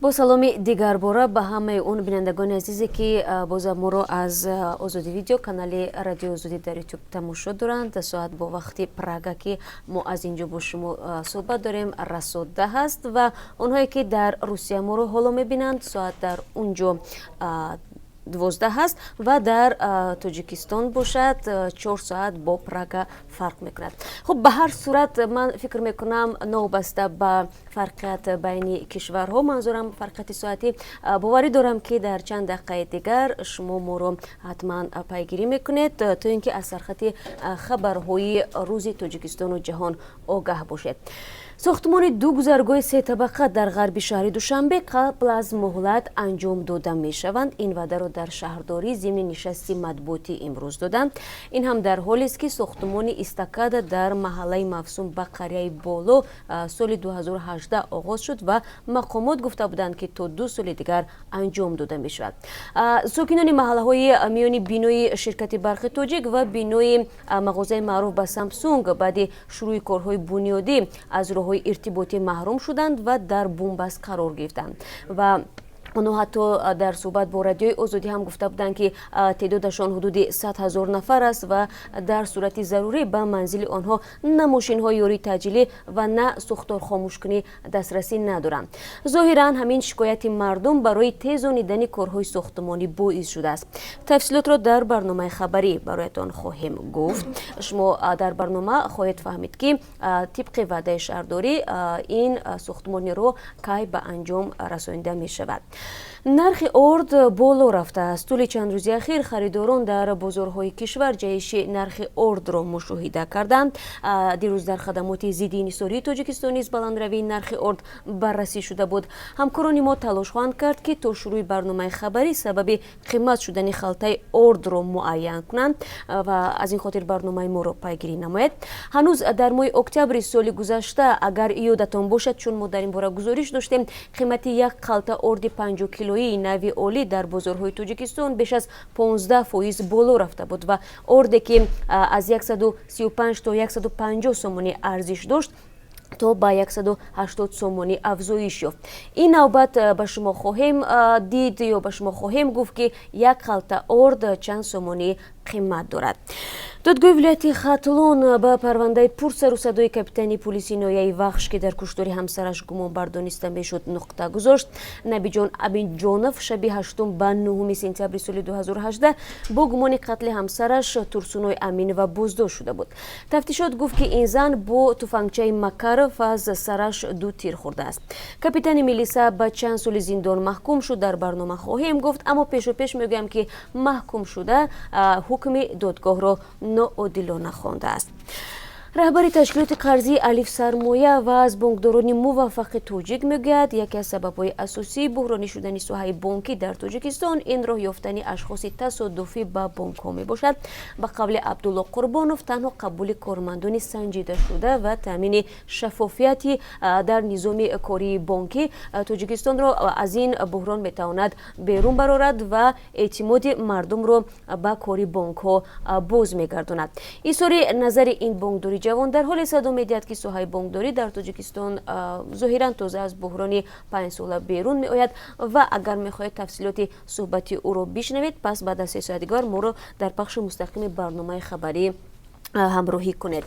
با سلامی دیگر باره به همه اون بینندگان عزیزی که باز ما رو از آزادی ویدیو کانال رادیو آزادی در یوتیوب تماشا دارند. ساعت با وقتی پراگا که ما از اینجا با شما صحبت داریم رسوده هست و اونهایی که در روسیه ما رو حالا میبینند ساعت در اونجا 12 هست و در تاجیکستان باشد 4 ساعت با پراگا فرق میکند. خب به هر صورت من فکر میکنم نوبسته به فرقیت بین کشورها، منظورم فرقیت ساعتی، باوری دارم که در چند دقیقه دیگر شما ما رو حتما پیگیری میکنید تا اینکه از سرخط خبرهای روز تاجیکستان و جهان آگاه باشید. ساختمان دو گذرگاه 3 طبقه در غرب شهر دوشنبه قبل از مهلت انجام داده می شوند. این وعده را در شهرداری ضمن نشست مطبوعاتی امروز دادند. این هم در حالی است که ساختمان استکادا در محله مفسوم به قریه بالو سال 2018 آغاز شد و مقامات گفته بودند که تا 2 سال دیگر انجام داده می شود. ساکنان محله های میان بینای شرکت برق تاجیک و بینای مغازه معروف به سامسونگ بعد شروع کارهای بنیادی از راه ارتباطی محروم شدند و در بنبست قرار گرفتند و آنها حتی در صحبت با رادیوی آزادی هم گفته بودند که تعدادشان حدود 100,000 نفر است و در صورت ضروری به منزل آنها نه ماشین‌های یاری تجلی و نه سوختار خاموشکنی دسترسی ندارند. ظاهراً همین شکایت مردم برای تیزانیدن کارهای ساختمانی باعث شده است. تفصیلات را در برنامه خبری برایتان خواهیم گفت. شما در برنامه خواهید فهمید که طبق وعده شهرداری این ساختمانی رو کی به انجام رسانیده می شود. نرخ ارد بالا رفته است. طول چند روز اخیر خریداران در بازارهای کشور جهش نرخ ارد را مشاهده کردند. دیروز در خدمات ضد انحصاری تاجیکستان نیز بلندروی نرخ ارد بررسی شده بود. همکاران ما تلاش خواهند کرد که تا شروع برنامه خبری سبب قیمت شدن خلطه ارد را معین کنند و از این خاطر برنامه ما را پیگیری نماید. هنوز در ماه اکتبر سال گذشته اگر یادتان باشد، چون ما در این باره گزارش داشتیم، قیمت یک خلطه ارد 50 کیلویی نوی اولی در بازارهای تاجیکستان بیش از 15% بالا رفته بود و اردی که از 135 تا 150 سومانی ارزش داشت تا به 180 سومانی افزایش یافت. این نوبت به شما خواهیم دید یا به شما خواهیم گفت که یک خلطه ارد چند سومانی قیمت دارد. دادگاه ولایت خاتلون به پرونده پرسر و صدای کاپیتان پلیس ناحیه وخش که در کشتاری همسرش گمان بردانسته میشد نقطه گذاشت. نبیجان ابینجانوف شب 8 به 9 سپتامبر سال 2018 با گمان قتل همسرش ترسونوی امین و بازداشت شده بود. تفتیشات گفت که این زن با تفنگچه مکارف از سرش 2 تیر خورده است. کاپیتان میلیسا به چند سال زندان محکوم شد. در برنامه خواهیم گفت، اما پیش میگم که محکوم شده حکم دادگاه را ناعادلانه خوانده است. رهبر تشکیلات قرضی الف سرمایه و از بانکداران موفق تاجیک میگوید یکی از سبب‌های اساسی بحرانی شدن ساحه بانکی در تاجیکستان این راه یافتن اشخاص تصادفی به بانک‌ها میباشد. به قول عبدالله قربانوف، تنها قبول کارمندان سنجیده شده و تامین شفافیتی در نظام کاری بانکی تاجیکستان را از این بحران میتواند بیرون برآورد و اعتماد مردم را به کاری بانک‌ها باز میگرداند. اظهار نظر این بانکداری جوان در حال صدام می‌دهد که ساحه بانکداری در تاجیکستان ظاهراً تازه از بحران 5 ساله بیرون می‌آید و اگر می‌خواهید تفصیلات صحبتی او را بشنوید، پس بعد از 3 ساعت دیگر ما را در پخش مستقیم برنامه خبری همراهی کنید.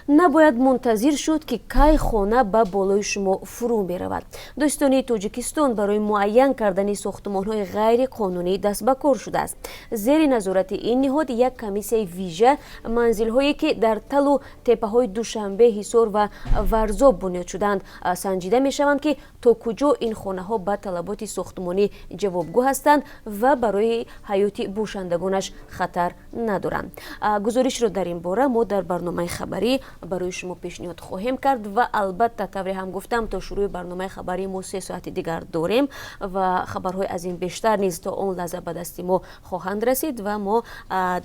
نباید منتظر شد که کی خانه به بالای شما فرو برود. دوستان تاجیکستان برای معین کردن ساختمان‌های غیر قانونی دست به کار شده است. زیر نظارت این نهاد یک کمیسیون ویژه منزل‌هایی که در تل و تپه‌های دوشنبه، حصار و ورزاب بنیاد شدند سنجیده می‌شوند که تا کجا این خانه‌ها به طلبات ساختمانی جوابگو هستند و برای حیات باشندگانش خطر ندارند. گزارش را در این باره ما در برنامه خبری برای شما پیشنهاد خواهیم کرد و البته طوری هم گفتم تا شروع برنامه خبری ما 3 ساعت دیگر داریم و خبرهای از این بیشتر نیز تا اون لحظه به دست ما خواهند رسید و ما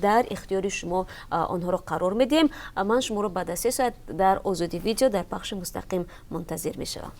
در اختیار شما آنها را قرار میدیم. من شما را بعد از 3 ساعت در آزادی ویدیو در پخش مستقیم منتظر میشم.